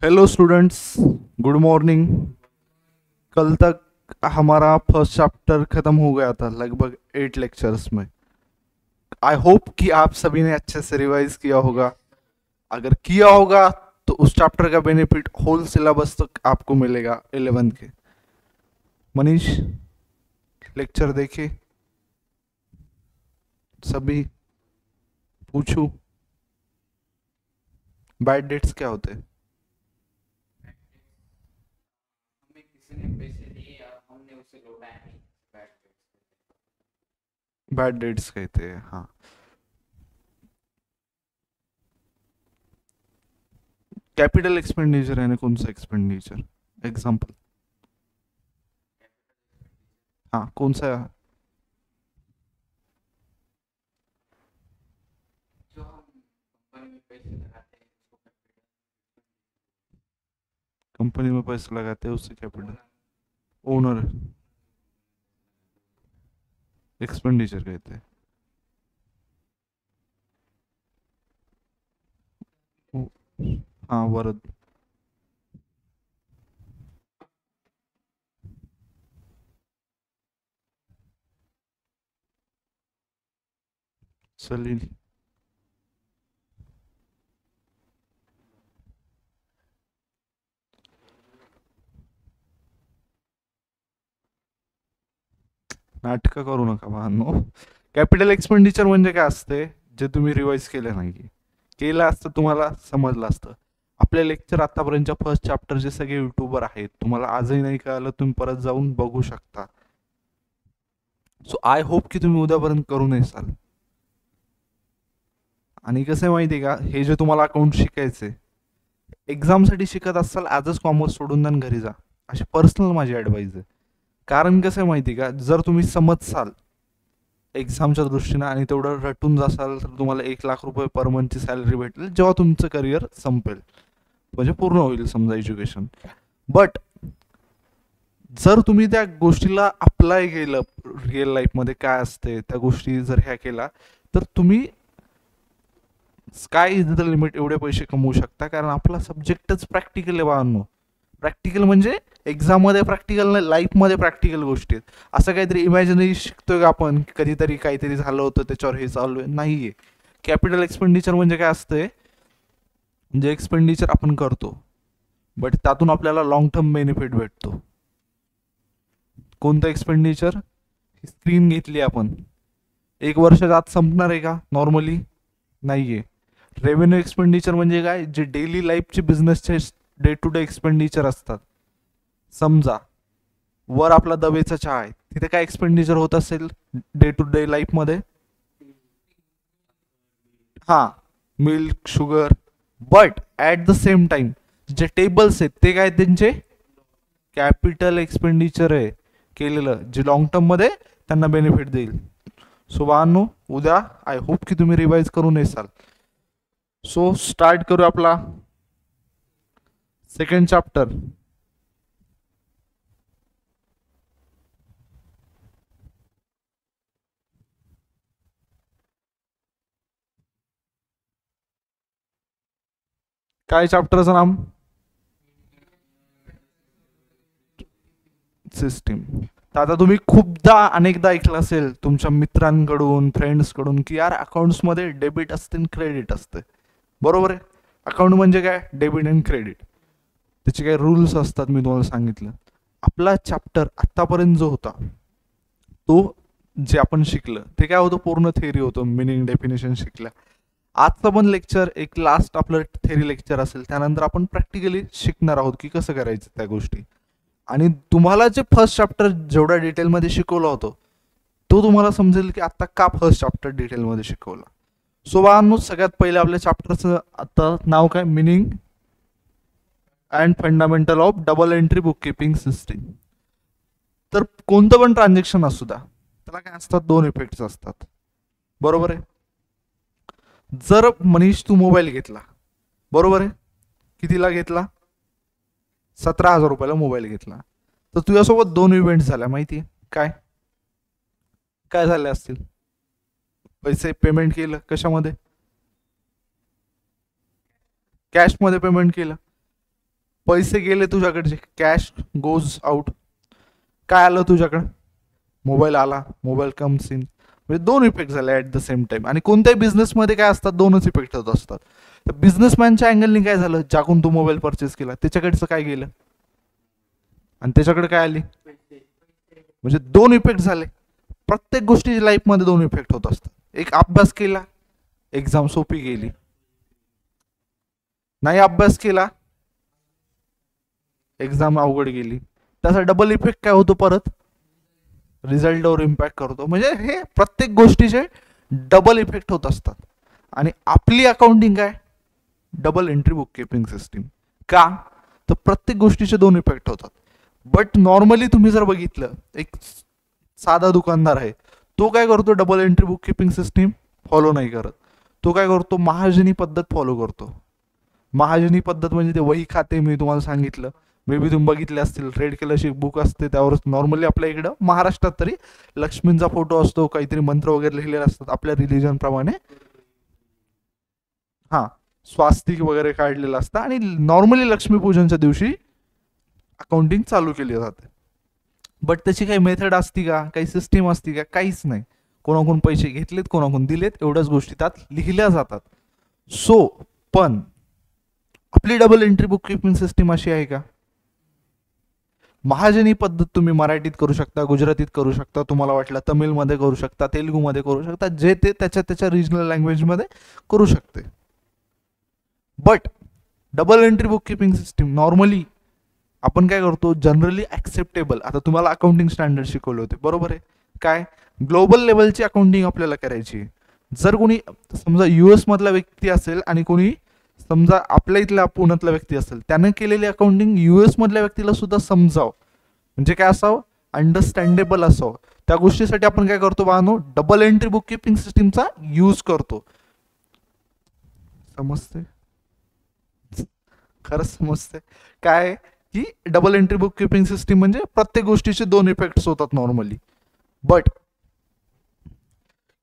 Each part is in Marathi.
Hello students, good morning. कल तक हमारा फर्स्ट चैप्टर खत्म हो गया था लगभग 8 लेक्चर्स में। आई होप कि आप सभी ने अच्छे से रिवाइज किया होगा। अगर किया होगा तो उस चैप्टर का बेनिफिट होल सिलेबस तक आपको मिलेगा 11th के। मनीष, लेक्चर देखे सभी? पूछू, बैड डेट्स क्या होते हैं? हमें किसी ने पैसे दिए और हमने उसे लौटाया नहीं। बैड बैड डेट्स कहते हैं, हाँ। कैपिटल एक्सपेंडिचर यानी कौन सा एक्सपेंडिचर? एग्जाम्पल। हाँ, कौन सा? जो हम कंपनी में पैसे लगाते हैं उसको कैपिटल कंपनी में पैसे लगाते हैं उससे कैपिटल। ओनर ओनर एक्सपेंडिचर कहते हैं। वो- हाँ, वरद। सलील। नाटकं करू नका भावांनो. कॅपिटल एक्सपेंडिचर म्हणजे काय असते, जे तुम्ही रिवाइज केलं नाही. केलं असतं तुम्हाला समजलं असतं. आपले लेक्चर आतापर्यंतच्या फर्स्ट चॅप्टरचे सगळे युट्यूबर आहेत. तुम्हाला आजही नाही कळालं, तुम्ही परत जाऊन बघू शकता. सो आय होप की तुम्ही उद्यापर्यंत करून येसाल. आणि कसं आहे माहिती आहे का, हे जे तुम्हाला अकाउंट शिकायचे, एक्झामसाठी शिकत असाल आजच कॉमर्स सोडून द्या आणि घरी जा. अशी पर्सनल माझी ॲडवाईस आहे. कारण कसं आहे माहिती आहे का, जर तुम्ही समजसाल एक्झामच्या दृष्टीनं आणि तेवढं रटून जासाल तर तुम्हाला 1 लाख रुपये पर मंथची सॅलरी भेटेल जेव्हा तुमचं करिअर संपेल, म्हणजे पूर्ण होईल समजा एज्युकेशन. बट जर तुम्ही त्या गोष्टीला अप्लाय केलं, रिअल लाईफमध्ये काय असते त्या गोष्टी जर ह्या केला, तर तुम्ही स्काय इज द लिमिट एवढे पैसे कमवू शकता. कारण आपला सब्जेक्टच प्रॅक्टिकल आहे बाळांनो. प्रॅक्टिकल म्हणजे एक्झाममध्ये प्रॅक्टिकल नाही, लाईफमध्ये प्रॅक्टिकल गोष्टी आहेत. असं काहीतरी इमॅजिनरी शिकतोय का आपण, कधीतरी काहीतरी झालं होतं त्याच्यावर हे चालू आहे, नाहीये. कॅपिटल एक्सपेंडिचर म्हणजे काय असते, जे एक्सपेंडिचर आपण करतो बट त्यातून आपल्याला लॉंग टर्म बेनिफिट भेटतो. कोणतं एक्सपेंडिचर? स्क्रीन घेतली आपण, 1 वर्षाच्या आत संपणार आहे का नॉर्मली? नाहीये. रेव्हेन्यू एक्सपेंडिचर म्हणजे काय, जे डेली लाईफचे बिझनेसचे डे टू डे एक्सपेंडिचर असतात. समजा वर आपला दवेचा चहा आहे, तिथे काय एक्सपेंडिचर होत असेल डे टू डे लाईफमध्ये? हा, milk, sugar. But at the same time जे टेबल्स आहेत ते काय त्यांचे कॅपिटल एक्सपेंडिचर आहे केलेलं, जे लॉंग टर्म मध्ये त्यांना बेनिफिट देईल. सो बाळांनो, उद्या आय होप की तुम्ही रिवाइज करून येसाल. सो स्टार्ट करू आपला सेकंड चॅप्टर. काय चॅप्टरचं नाम? सिस्टीम. तर आता तुम्ही खूपदा अनेकदा ऐकलं असेल तुमच्या मित्रांकडून, फ्रेंड्सकडून, की यार अकाउंट्समध्ये डेबिट असते आणि क्रेडिट असते. बरोबर आहे. अकाउंट म्हणजे काय, डेबिट अँड क्रेडिट. त्याचे काही रूल्स असतात, मी तुम्हाला सांगितलं. आपला चॅप्टर आतापर्यंत जो होता तो, जे आपण शिकलं ते काय होतं, पूर्ण थेअरी होतं, मिनिंग डेफिनेशन शिकल्या. आजचं पण लेक्चर एक लास्ट आपलं थेअरी लेक्चर असेल, त्यानंतर आपण प्रॅक्टिकली शिकणार आहोत की कसं करायचं त्या गोष्टी. आणि तुम्हाला जे फर्स्ट चॅप्टर जेवढ्या डिटेलमध्ये शिकवलं होतं, तो तुम्हाला समजेल की आता का फर्स्ट चॅप्टर डिटेलमध्ये शिकवला. सो बाळांनो, सगळ्यात पहिले आपल्या चॅप्टरचं आता नाव काय, meaning and fundamental of double entry book keeping system. तर कोणतं पण ट्रान्झॅक्शन असू द्या, त्याला काय असतात, 2 इफेक्ट्स असतात. बरोबर आहे. जर मनीष तू मोबाईल घेतला, बरोबर आहे, कितीला घेतला? 17,000 रुपयाला मोबाईल घेतला. तर तुझ्यासोबत 2 इव्हेंट झाल्या, माहिती आहे काय? काय झाले असतील? पैसे पेमेंट केलं कशामध्ये? कॅशमध्ये पेमेंट केलं. पैसे गेले तुझ्याकडचे, कॅश गोज आउट. काय आलं तुझ्याकडे? मोबाईल आला, मोबाईल कम्स इन. म्हणजे दोन इफेक्ट झाले ॲट द सेम टाइम. आणि कोणत्याही बिझनेसमध्ये काय असतात, दोनच इफेक्ट होत असतात. तर बिझनेसमॅनच्या अँगलनी काय झालं, ज्याकडून तू मोबाईल परचेस केला त्याच्याकडचं काय गेलं आणि त्याच्याकडे काय आली. म्हणजे दोन इफेक्ट झाले. प्रत्येक गोष्टी लाईफमध्ये दोन इफेक्ट होत असतात. एक अभ्यास केला, एक्झाम सोपी गेली. नाही अभ्यास केला, एक्झाम अवघड गेली. त्याचा डबल इफेक्ट काय होतो परत, रिझल्टवर इम्पॅक्ट करतो. म्हणजे हे प्रत्येक गोष्टीचे डबल इफेक्ट होत असतात. आणि आपली अकाउंटिंग काय, double entry book keeping system. का, तर प्रत्येक गोष्टीचे दोन इफेक्ट होतात. बट नॉर्मली तुम्ही जर बघितलं, एक साधा दुकानदार आहे, तो काय करतो, double entry book keeping system follow नाही करत. तो काय करतो, महाजनी पद्धत फॉलो करतो. महाजनी पद्धत म्हणजे ते वही खाते, मी तुम्हाला सांगितलं, मे बी तुम्ही बघितले असतील, रेड कलरची बुक असते, त्यावर नॉर्मली आपल्या इकडं महाराष्ट्रात तरी लक्ष्मींचा फोटो असतो, काहीतरी मंत्र वगैरे लिहिलेले असतात आपल्या रिलिजन प्रमाणे. हा, स्वास्तिक वगैरे काढलेलं असतं. आणि नॉर्मली लक्ष्मीपूजनच्या दिवशी अकाउंटिंग चालू केली जाते. बट त्याची काही मेथड असती का, काही सिस्टीम असती का, काहीच नाही. कोणाकडून पैसे घेतलेत, कोणाकडून दिलेत, एवढ्याच गोष्टी त्यात लिहिल्या जातात. सो पण आपली double entry book keeping system अशी आहे का, महाजनी पद्धत तुम्ही मराठीत करू शकता, गुजरातीत करू शकता, तुम्हाला वाटलं तमिळमध्ये करू शकता, तेलुगूमध्ये करू शकता, जे ते त्याच्या त्याच्या रिजनल लँग्वेजमध्ये करू शकते. But double entry book keeping system normally आपण काय करतो, जनरली ॲक्सेप्टेबल. आता तुम्हाला अकाउंटिंग स्टँडर्ड शिकवले होते, बरोबर आहे. काय, ग्लोबल लेवलची अकाउंटिंग आपल्याला करायची. जर कोणी समजा US मधला व्यक्ती असेल आणि कोणी समजा आपल्या इथल्या पुण्यातला व्यक्ती असेल, त्याने केलेली अकाउंटिंग US मधल्या व्यक्तीला सुद्धा समजावं, म्हणजे काय असावं, अंडरस्टँडेबल असावं. त्या गोष्टीसाठी आपण काय करतो बाळांनो, डबल एंट्री बुक किपिंग सिस्टीमचा यूज करतो. समजते, खरंच समजते. काय की double entry book keeping system म्हणजे प्रत्येक गोष्टीचे दोन इफेक्ट्स होतात नॉर्मली. बट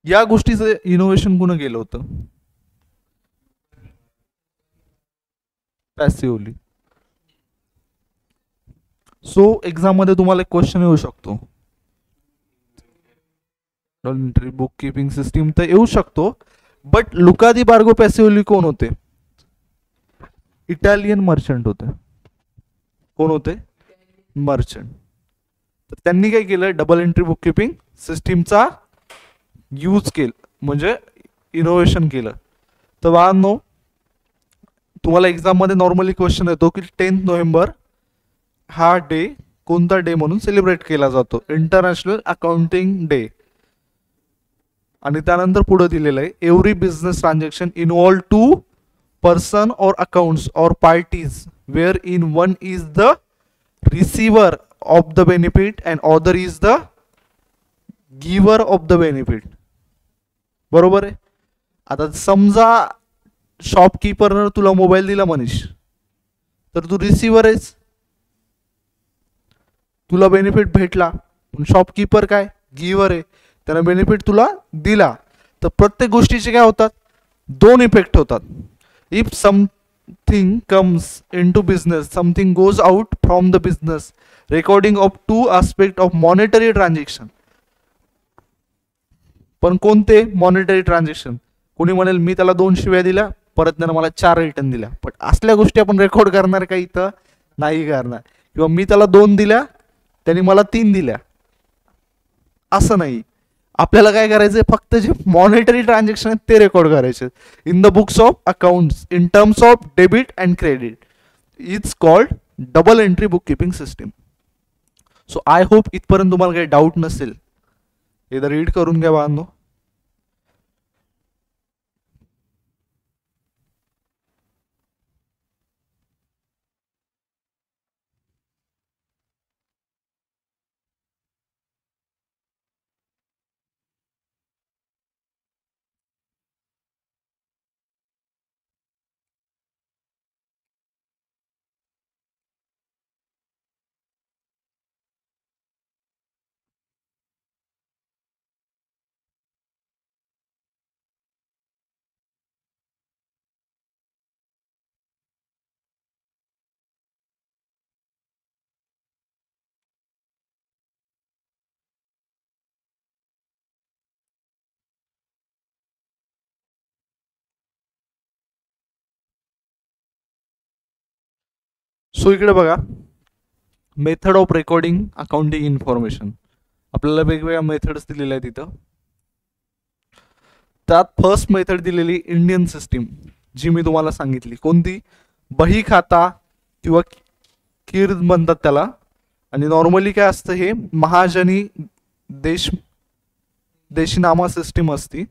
या गोष्टीचं इनोव्हेशन कुणं केलं होतं, पॅसिव्हली. सो एक्झाम मध्ये तुम्हाला एक क्वेश्चन येऊ शकतो, एंट्री बुक किपिंग सिस्टीम तर येऊ शकतो, बट लुका दी बार्गो पॅसिव्हली कोण होते, इटालियन मर्चंट होते. कोण होते, मर्चंट. तर त्यांनी काय केलं, डबल एंट्री बुक किपिंग सिस्टीमचा यूज केलं, म्हणजे इनोव्हेशन केलं. तर बाळांनो, तुम्हाला एक्झाम मध्ये नॉर्मली क्वेश्चन येतो की 10 नोव्हेंबर हा डे कोणता डे म्हणून सेलिब्रेट केला जातो, इंटरनॅशनल अकाउंटिंग डे. आणि त्यानंतर पुढे दिलेलं आहे, every business transaction involve two person or accounts or parties wherein one is the receiver of the benefit and other is the giver of the benefit. बरोबर आहे. आता समजा शॉपकीपरनं तुला मोबाईल दिला मनीष, तर तू रिसिव्हर आहेस, तुला बेनिफिट भेटला. पण शॉपकीपर काय, गिव्हर आहे, त्यानं बेनिफिट तुला दिला. तर प्रत्येक गोष्टीचे काय होतात, दोन इफेक्ट होतात. If something comes into business, something goes out from the business, recording of two aspect of monetary transaction. पण कोणते मॉनिटरी ट्रान्झॅक्शन, कोणी म्हणेल मी त्याला 2 शिव्या दिल्या, परत त्यानं मला 4 रिटर्न दिल्या, पण असल्या गोष्टी आपण रेकॉर्ड करणार का इथं, नाही करणार. किंवा मी त्याला 2 दिल्या, त्यांनी मला 3 दिल्या, असं नाही. आपल्याला काय करायचं, फक्त जे मॉनिटरी ट्रान्झॅक्शन आहेत ते रेकॉर्ड करायचे in the books of accounts in terms of debit and credit. It's called double entry book keeping system. So I hope इथपर्यंत तुम्हाला काही डाऊट नसेल. एकदा रीड करून घ्या बाळांनो. सो इकडे बघा, method of recording accounting information, आपल्याला वेगवेगळ्या मेथड्स दिलेल्या आहेत तिथं. त्यात फर्स्ट मेथड दिलेली इंडियन सिस्टीम, जी मी तुम्हाला सांगितली. कोणती? बही खाता किंवा कीर्द म्हणतात त्याला. आणि नॉर्मली काय असतं, हे महाजनी देशनामा सिस्टीम असती.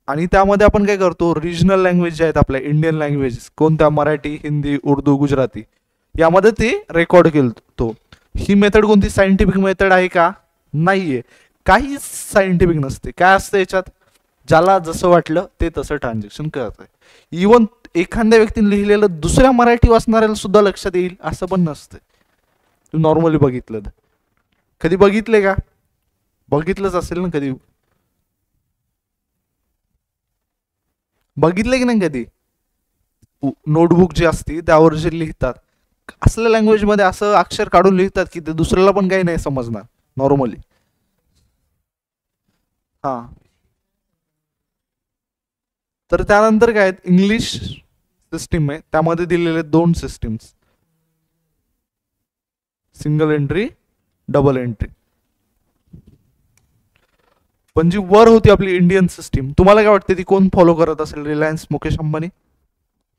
आणि त्यामध्ये आपण काय करतो, रिजनल लँग्वेज जे आहेत आपल्या इंडियन लँग्वेज, कोणत्या? मराठी, हिंदी, उर्दू, गुजराती, यामध्ये ते रेकॉर्ड केलतो. ही मेथड कोणती सायंटिफिक मेथड आहे का? नाहीये. काही सायंटिफिक नसते. काय असतं याच्यात? ज्याला जसं वाटलं ते तसं ट्रान्झॅक्शन करत आहे. इवन एखाद्या व्यक्तीने लिहिलेलं दुसऱ्या मराठी वाचणाऱ्याला सुद्धा लक्षात येईल असं पण नसतं. तू नॉर्मली बघितलं तर, कधी बघितले का? बघितलंच असेल ना कधी, बघितले की नाही कधी? नोटबुक जी असती त्यावर जे लिहितात, असल्या लँग्वेज मध्ये असं अक्षर काढून लिहितात की ते दुसऱ्याला पण काही नाही समजणार नॉर्मली. हा, तर त्यानंतर काय, इंग्लिश सिस्टीम आहे. त्यामध्ये दिलेले दोन systems, single entry, double entry. पण जी वर होती आपली इंडियन सिस्टीम, तुम्हाला काय वाटते ती कोण फॉलो करत असेल? रिलायन्स, मुकेश अंबानी,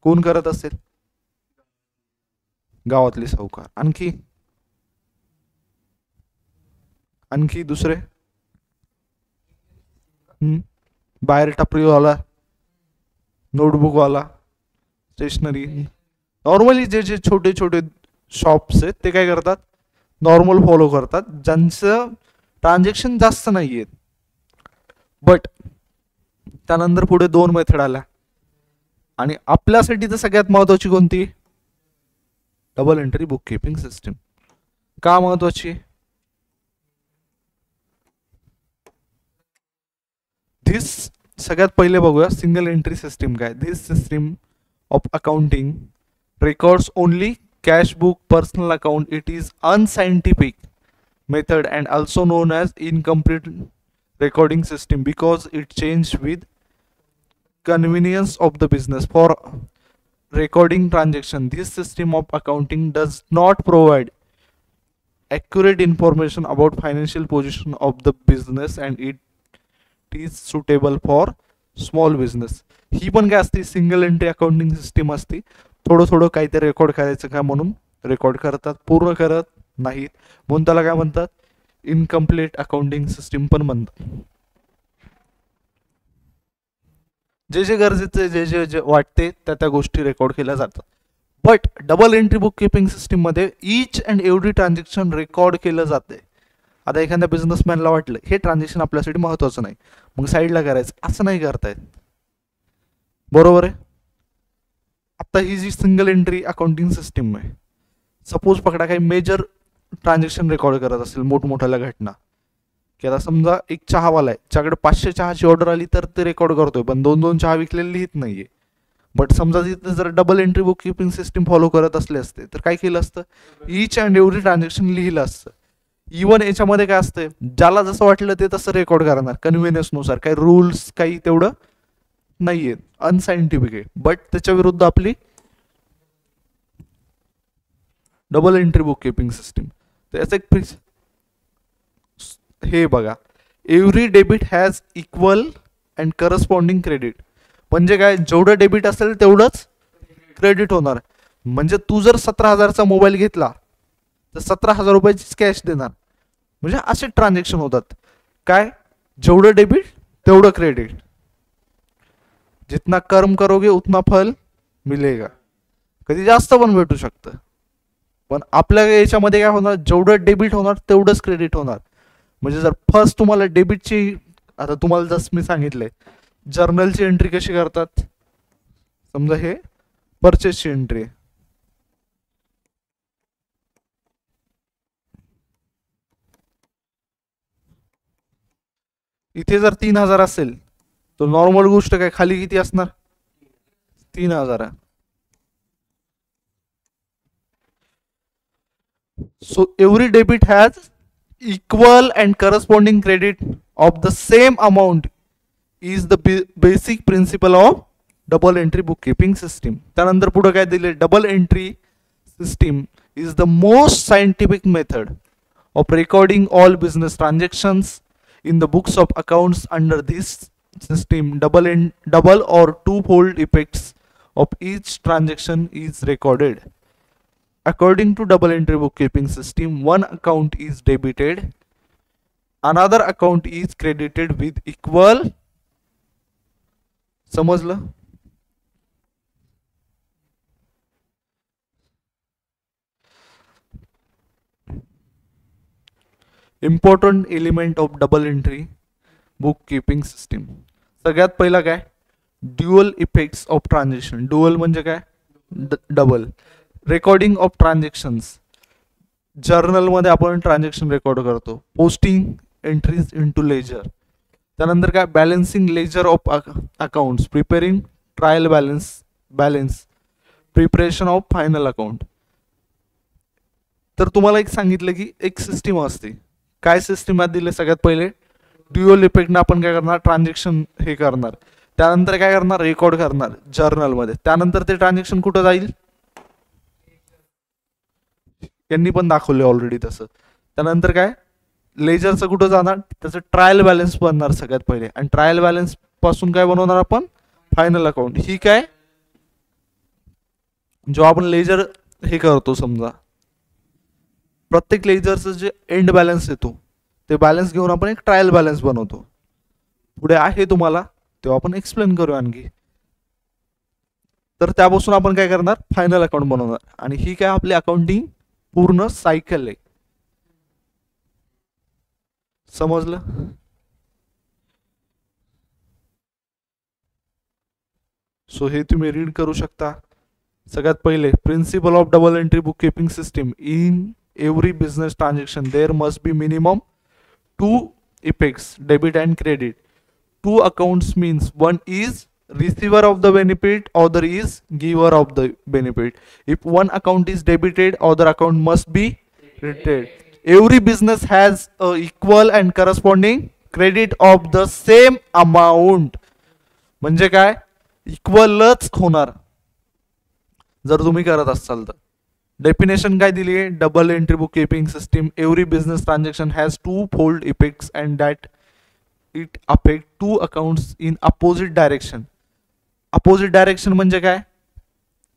कोण करत असेल? गावातले सावकार. आणखी आणखी दुसरे? बाहेर टपरीवाला, नोटबुकवाला, स्टेशनरी. नॉर्मली जे जे छोटे छोटे शॉप्स आहेत ते काय करतात? नॉर्मल फॉलो करतात, ज्यांचं ट्रान्झॅक्शन जास्त नाही आहेत. बट त्यानंतर पुढे दोन मेथड आल्या, आणि आपल्यासाठी तर सगळ्यात महत्वाची कोणती? Double entry book keeping system. का महत्वाची? धिस सगळ्यात पहिले बघूया सिंगल एंट्री सिस्टीम काय. This system of accounting records only cash book personal account. It is unscientific method and also known as incomplete recording system because it changed with convenience of the business for recording transaction. This system of accounting does not provide accurate information about financial position of the business and it is suitable for small business. ही पण काय असते? सिंगल एंट्री अकाउंटिंग सिस्टीम असते. थोडं थोडं काहीतरी रेकॉर्ड करायचं का म्हणून रेकॉर्ड करतात, पूर्ण करत नाहीत, म्हणून त्याला काय म्हणतात? इनकम्प्लीट अकाउंटिंग सिस्टीम पण म्हणतात. जे जे गरजेचे, जे जे जे वाटते त्या त्या गोष्टी रेकॉर्ड केल्या जातात. But double entry book keeping system मध्ये each and every transaction record केलं जाते. आता एखाद्या बिझनेसमॅनला वाटलं हे ट्रान्झॅक्शन आपल्यासाठी महत्वाचं नाही, मग साईडला करायचं, असं नाही करतायत. बरोबर आहे. आता ही जी सिंगल एंट्री अकाउंटिंग सिस्टीम आहे, सपोज पकडा काही मेजर ट्रान्झॅक्शन रेकॉर्ड करत असेल, मोठमोठ्याला घटना, की आता समजा एक चहावाला आहे, ज्याकडे 500 चहाची ऑर्डर आली तर ते रेकॉर्ड करतोय, पण 2-2 चहा विकलेले लिहित नाहीये. बट समजा तिथे जर double entry book keeping system follow करत असले असते तर काय केलं असतं? ईच अँड एव्हरी ट्रान्झॅक्शन लिहिलं असतं. इवन याच्यामध्ये काय असतं, ज्याला जसं वाटलं ते तसं रेकॉर्ड करणार कन्व्हिनियन्स नुसार. काही रूल्स काही तेवढं नाहीये, अनसायंटिफिक आहे. बट त्याच्या विरुद्ध आपली double entry book keeping system. तर याचं एक हे बघा, every debit has equal and corresponding credit. म्हणजे काय? जेवढं डेबिट असेल तेवढंच क्रेडिट होणार. म्हणजे तू जर 17,000चा मोबाईल घेतला तर 17,000 रुपयाचीच कॅश देणार. म्हणजे असे ट्रान्झॅक्शन होतात. काय? जेवढं डेबिट तेवढं क्रेडिट. जितना कर्म करोगे उतना फल मिलेगा. कधी जास्त पण भेटू शकतं, पण आपल्या याच्यामध्ये काय होणार? जेवढं डेबिट होणार तेवढंच क्रेडिट होणार. म्हणजे जर फर्स्ट तुम्हाला डेबिटची, आता तुम्हाला जसं मी सांगितलंय जर्नलची एंट्री कशी करतात, समजा हे परचेसची एंट्री, इथे जर 3,000 असेल तर नॉर्मल गोष्ट काय, खाली किती असणार? 3,000. So every debit has equal and corresponding credit of the same amount is the basic principle of double entry book keeping system. त्यानंतर पुढे काय दिले? Double entry system is the most scientific method of recording all business transactions in the books of accounts. Under this system, double or twofold effects of each transaction is recorded. According to double entry bookkeeping system, one account is debited, another account is credited with equal. समजलं? Important element of double entry book keeping system. सगळ्यात पहिला काय, dual effects of transaction. Dual म्हणजे काय, डबल. रेकॉर्डिंग ऑफ ट्रान्झॅक्शन्स, जर्नलमध्ये आपण ट्रान्झॅक्शन रेकॉर्ड करतो. Posting entries into ledger. त्यानंतर काय, balancing ledger of accounts, preparing trial balance, preparation of final account. तर तुम्हाला एक सांगितलं की एक सिस्टीम असते. काय सिस्टीम यात दिले, सगळ्यात पहिले ड्युअल इफेक्टनं आपण काय करणार, ट्रान्झॅक्शन हे करणार. त्यानंतर काय करणार, रेकॉर्ड करणार जर्नलमध्ये. त्यानंतर ते ट्रान्झॅक्शन कुठं जाईल, यांनी पण दाखवले ऑलरेडी तसं. त्यानंतर काय, लेजरचं कुठं जाणार, त्याचं ट्रायल बॅलन्स बनणार सगळ्यात पहिले. आणि ट्रायल बॅलन्स पासून काय बनवणार आपण, फायनल अकाउंट. ही काय, जो आपण लेजर हे करतो, समजा प्रत्येक लेजरचं जे एंड बॅलन्स येतो ते बॅलन्स घेऊन आपण एक ट्रायल बॅलन्स बनवतो. पुढे आहे तुम्हाला तेव्हा आपण एक्सप्लेन करू आणखी. तर त्यापासून आपण काय करणार, फायनल अकाउंट बनवणार. आणि ही काय आपली अकाउंटिंग पूर्ण सायकल आहे. समजलं? सो हे तुम्ही रीड करू शकता. सगळ्यात पहिले, principle of double entry book keeping system. In every business transaction there must be minimum two effects, debit and credit. Two accounts means one is receiver of the benefit, other is giver of the benefit. If one account is debited, other account must be credited. Every business has a equal and corresponding credit of the same amount. म्हणजे काय, इक्वलच होणार जर तुम्ही करत असाल तर. डेफिनेशन काय दिली आहे, double entry book keeping system, every business transaction has two fold effects and that it affect two accounts in opposite direction. Opposite direction म्हणजे काय,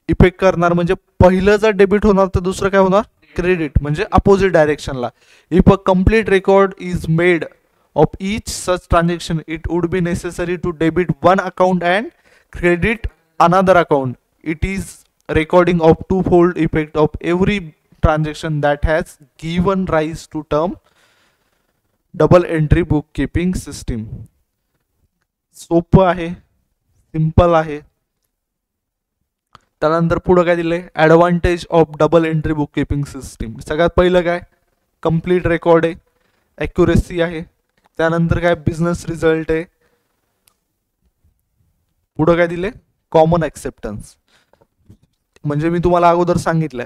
इफेक्ट करणार म्हणजे पहिलं जर डेबिट होणार तर दुसरं काय होणार, क्रेडिट. म्हणजे अपोजिट डायरेक्शनला. If a complete record is made of each such transaction it would be necessary to debit one account and credit another account. It is recording of twofold effect of every transaction that has given rise to term double entry bookkeeping system. सोपं आहे, सिंपल आहे. त्यानंतर पुढं काय दिलंय, advantage of double entry bookkeeping system. सगळ्यात पहिलं काय, कम्प्लीट रेकॉर्ड आहे, ॲक्युरेसी आहे. त्यानंतर काय, बिझनेस रिझल्ट आहे. पुढं काय दिले, कॉमन ॲक्सेप्टन्स. म्हणजे मी तुम्हाला अगोदर सांगितलं,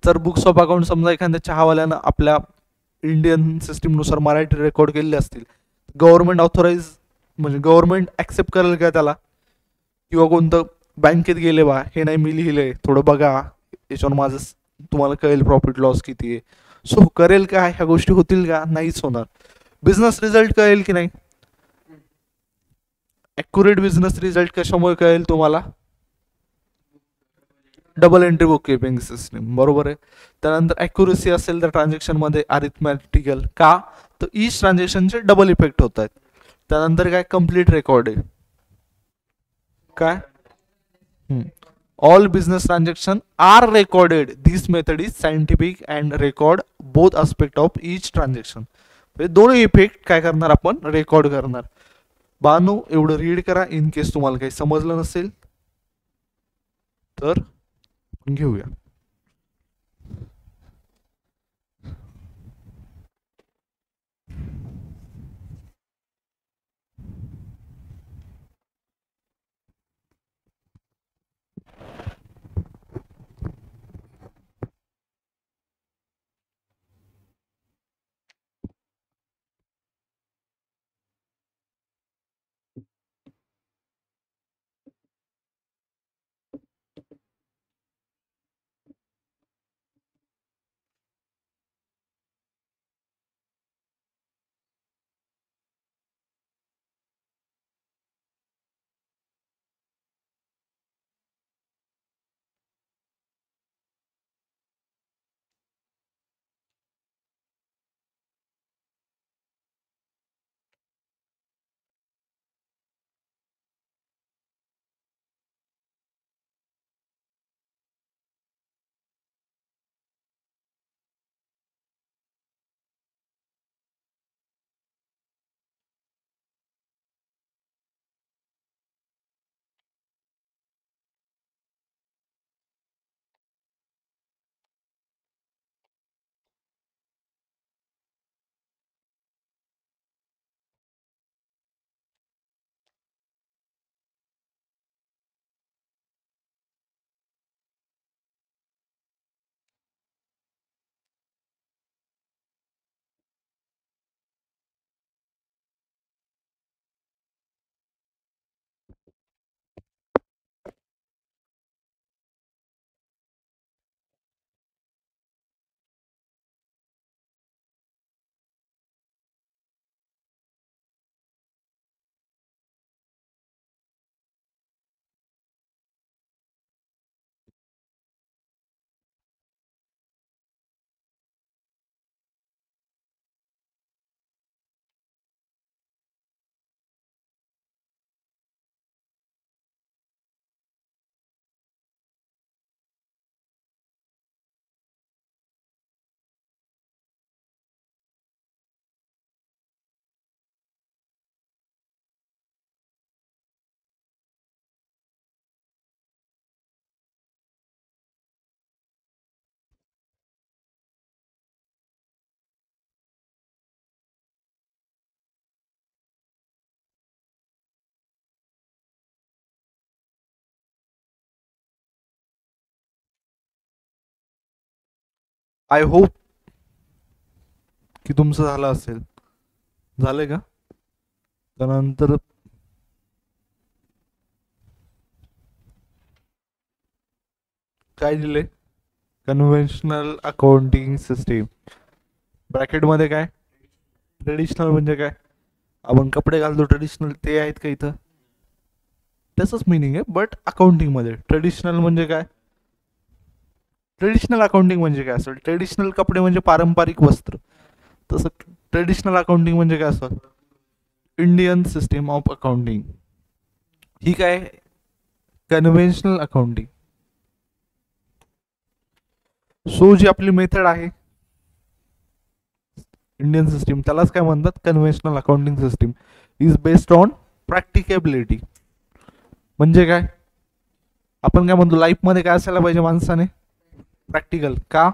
जर बुक्स ऑफ अकाउंट समजा एखाद्या चहावाल्यानं आपल्या इंडियन सिस्टीमनुसार मराठी रेकॉर्ड केलेले असतील, गव्हर्नमेंट ऑथोराइज म्हणजे गव्हर्नमेंट ॲक्सेप्ट करेल का त्याला, किंवा कोणतं बँकेत गेले बा हे नाही मी लिहिलंय थोडं बघा याच्यावर माझं तुम्हाला कळेल प्रॉफिट लॉस किती आहे. सो करेल का, ह्या गोष्टी होतील का, नाहीच होणार. बिझनेस रिझल्ट कळेल की नाही, ॲक्युरेट बिझनेस रिझल्ट कशामुळे कळेल तुम्हाला, double entry book keeping system. बरोबर आहे. त्यानंतर ॲक्युरेसी असेल तर ट्रान्झॅक्शनमध्ये अरिथमॅटिकल का, तर ईच ट्रान्झॅक्शनचे डबल इफेक्ट होत आहेत. त्यानंतर काय, कम्प्लीट रेकॉर्ड आहे. काय, all business transaction are recorded. This method is scientific and record both aspect of each transaction. दोन्ही इफेक्ट काय करणार आपण, रेकॉर्ड करणार. बानो एवढं रीड करा. इन केस तुम्हाला काही समजलं नसेल तर घेऊया. आय होप की तुमचं झालं असेल. झालंय का? त्यानंतर काय दिले? Conventional accounting system. ब्रॅकेटमध्ये काय? ट्रेडिशनल म्हणजे काय? आपण कपडे घालतो ट्रेडिशनल ते आहेत का इथं? त्याचंच मिनिंग आहे, बट अकाउंटिंगमध्ये ट्रेडिशनल म्हणजे काय? ट्रेडिशनल अकाउंटिंग म्हणजे काय असेल? ट्रेडिशनल कपडे म्हणजे पारंपरिक वस्त्र. तसं ट्रेडिशनल अकाउंटिंग म्हणजे काय असेल? Indian system of accounting. ही काय? Conventional accounting. सो जी आपली मेथड आहे इंडियन सिस्टीम, त्यालाच काय म्हणतात? Conventional accounting system is based on practicability. म्हणजे काय? आपण काय म्हणतो लाईफमध्ये काय असायला पाहिजे माणसाने? प्रॅक्टिकल. का?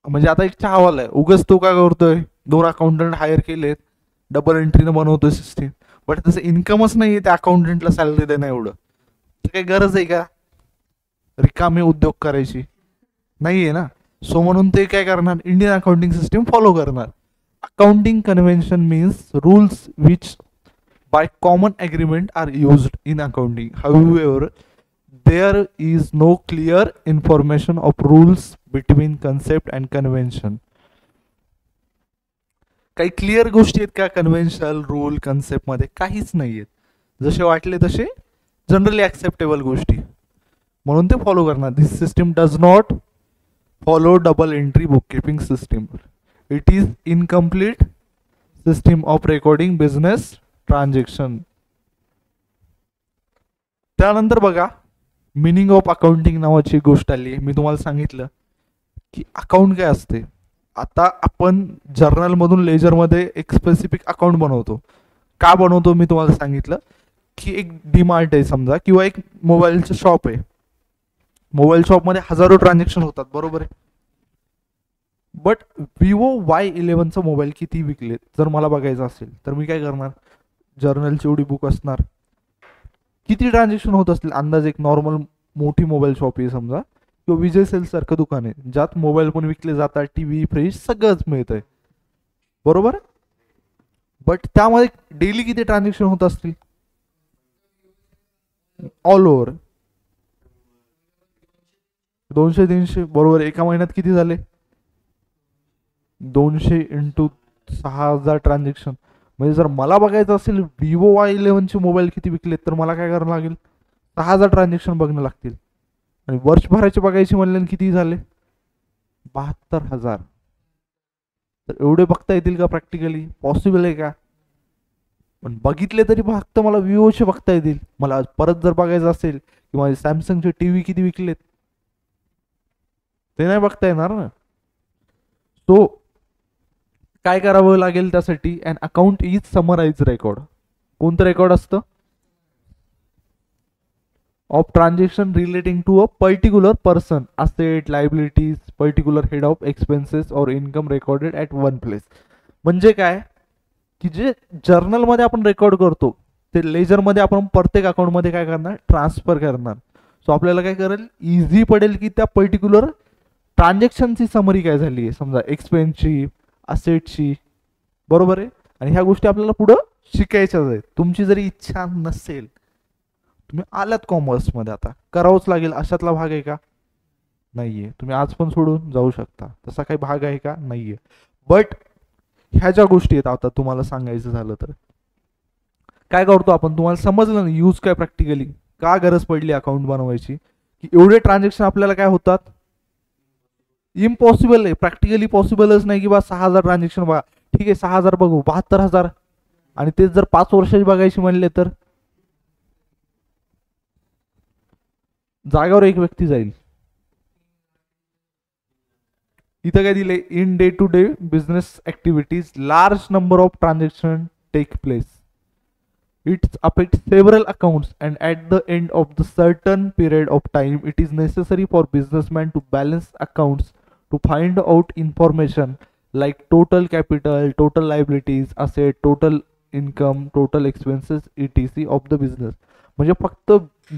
म्हणजे आता एक चहावाला आहे, उगाच तो काय करतोय, 2 अकाउंटंट हायर केलेत, डबल एंट्रीनं बनवतोय सिस्टीम, बट तसं इन्कमच नाहीये त्या अकाउंटंटला सॅलरी देणं एवढं. तर काही गरज आहे का रिकामे उद्योग करायची? नाहीये ना. सो म्हणून ते काय करणार? इंडियन अकाउंटिंग सिस्टीम फॉलो करणार. Accounting convention means rules which by common agreement are used in accounting. However, there is no clear information of rules between concept and convention. काही क्लिअर गोष्टी आहेत का कन्व्हेन्शनल रूल कन्सेप्ट मध्ये? काहीच नाहीयेत. जसे वाटले तसे जनरली ऍक्सेप्टेबल गोष्टी, म्हणून ते फॉलो करणार. This system does not follow double entry book keeping system. It is incomplete system of recording business transaction. त्यानंतर बघा, मिनिंग ऑफ अकाउंटिंग नावाची गोष्ट आली. मी तुम्हाला सांगितलं की अकाउंट काय असते. आता आपण जर्नलमधून लेजरमध्ये एक स्पेसिफिक अकाउंट बनवतो. का बनवतो मी तुम्हाला सांगितलं की एक डीमार्ट आहे समजा, किंवा एक मोबाईलचं शॉप आहे. मोबाईल शॉपमध्ये हजारो ट्रान्झॅक्शन होतात, बरोबर आहे. बट विवो Y11चा मोबाईल किती विकलेत जर मला बघायचं असेल तर मी काय करणार? जर्नलची एवढी बुक असणार, किती ट्रान्झॅक्शन होत असतील अंदाज. एक नॉर्मल मोठी मोबाईल शॉप आहे समजा, किंवा विजय सेल्स सारखं दुकान आहे ज्यात मोबाईल पण विकले जातात, टीव्ही फ्रीज सगळंच मिळतंय, बरोबर. बट त्यामध्ये डेली किती ट्रान्झॅक्शन होत असतील? ऑल ओव्हर 200-300, बरोबर. एका महिन्यात किती झाले? 200 इंटू 6000 ट्रान्झॅक्शन. म्हणजे जर मला बघायचं असेल विवो Y11चे मोबाईल किती विकलेत, तर मला काय करावं लागेल? 6000 ट्रान्झॅक्शन बघणं लागतील. आणि वर्षभराचे बघायचे म्हणल्याने किती झाले? 72,000. तर एवढे बघता येतील का प्रॅक्टिकली? पॉसिबल आहे का? पण बघितले तरी फक्त मला विवोचे बघता येतील. मला परत जर बघायचं असेल की माझे सॅमसंगचे टीव्ही किती विकलेत, ते नाही बघता येणार ना. तो काय करावं लागेल त्यासाठी? And account is summarise record. कोणतं रेकॉर्ड असतं? Of transaction relating to a particular person, asset, liabilities, particular head of expenses और income recorded at one place. म्हणजे काय की जे जर्नलमध्ये आपण रेकॉर्ड करतो ते लेजरमध्ये आपण प्रत्येक अकाउंटमध्ये काय करणार? ट्रान्सफर करणार. सो आपल्याला काय करेल? इझी पडेल की त्या पर्टिक्युलर ट्रान्झॅक्शनची समरी काय झाली आहे, समजा एक्सपेन्सची, असेटची, बरोबर आहे. आणि ह्या गोष्टी आपल्याला पुढं शिकायच्याच आहेत. तुमची जरी इच्छा नसेल, तुम्ही आलात कॉमर्समध्ये, आता करावंच लागेल. अशातला भाग आहे का? नाहीये. तुम्ही आज पण सोडून जाऊ शकता, तसा काही भाग आहे का? नाहीये. बट ह्या ज्या गोष्टी आहेत, आता तुम्हाला सांगायचं झालं तर काय करतो आपण, तुम्हाला समजलं ना यूज काय प्रॅक्टिकली, का गरज पडली अकाउंट बनवायची, की एवढे ट्रान्झॅक्शन आपल्याला काय होतात? इम्पॉसिबल आहे. प्रॅक्टिकली पॉसिबलच नाही की बा 6000 ट्रान्झॅक्शन बघा. ठीक आहे 6000 बघू, 72,000. आणि तेच जर 5 वर्षाची बघायची म्हणले तर जागेवर एक व्यक्ती जाईल. इथं काय दिले? In day to day business activities large number of transaction take place. It affects several accounts, and at the end of the certain period of time, it is necessary for businessman to balance accounts to find out information like total capital, total liabilities, asset, total income, total expenses, etc. of the business. म्हणजे फक्त